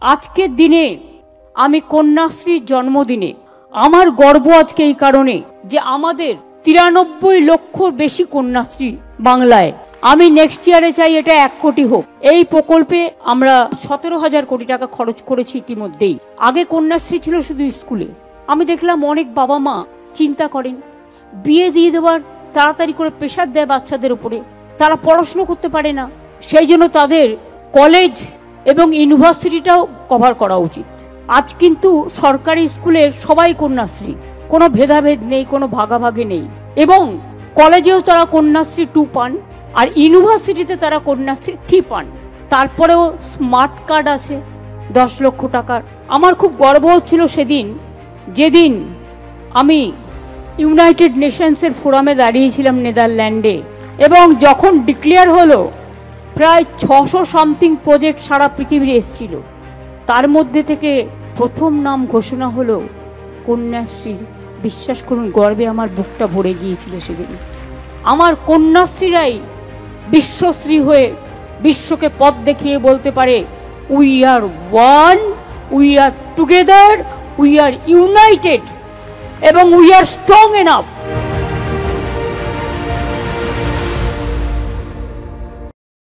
আজকের দিনে আমি কন্যাশ্রীর জন্মদিনে আমার গর্ব আজকে এই কারণে যে আমাদের 93 লক্ষর বেশি কন্যাশ্রী বাংলায়। আমি নেক্সট ইয়ারে চাই এটা 1 কোটি হোক। এই প্রকল্পে আমরা 17,000 কোটি টাকা খরচ করেছি ইতিমধ্যেই। আগে কন্যাশ্রী ছিল শুধু স্কুলে। আমি দেখলাম অনেক বাবা মা চিন্তা করেন, বিয়ে দিয়ে দেওয়ার তাড়াতাড়ি করে প্রেশার দেয় বাচ্চাদের উপরে, তারা পড়াশোনা করতে পারে না, সেই জন্য তাদের কলেজ এবং ইউনিভার্সিটিটাও কভার করা উচিত। আজ কিন্তু সরকারি স্কুলের সবাই কন্যাশ্রী, কোনো ভেদাভেদ নেই, কোনো ভাগাভাগি নেই, এবং কলেজেও তারা কন্যাশ্রী 2 পান, আর ইউনিভার্সিটিতে তারা কন্যাশ্রী 3 পান। তারপরেও স্মার্ট কার্ড আছে 10 লক্ষ টাকার। আমার খুব গর্ব হচ্ছিল সেদিন, যেদিন আমি ইউনাইটেড নেশনসের ফোরামে দাঁড়িয়েছিলাম নেদারল্যান্ডে, এবং যখন ডিক্লেয়ার হলো প্রায় 600 সামথিং প্রজেক্ট সারা পৃথিবীর এসেছিল, তার মধ্যে থেকে প্রথম নাম ঘোষণা হলো কন্যাশ্রী। বিশ্বাস করুন, গর্বে আমার বুকটা ভরে গিয়েছিল সেদিন। আমার কন্যাশ্রীরাই বিশ্বশ্রী হয়ে বিশ্বকে পথ দেখিয়ে বলতে পারে, we are one, we are together, we are United, এবং উই আর স্ট্রং এনাফ।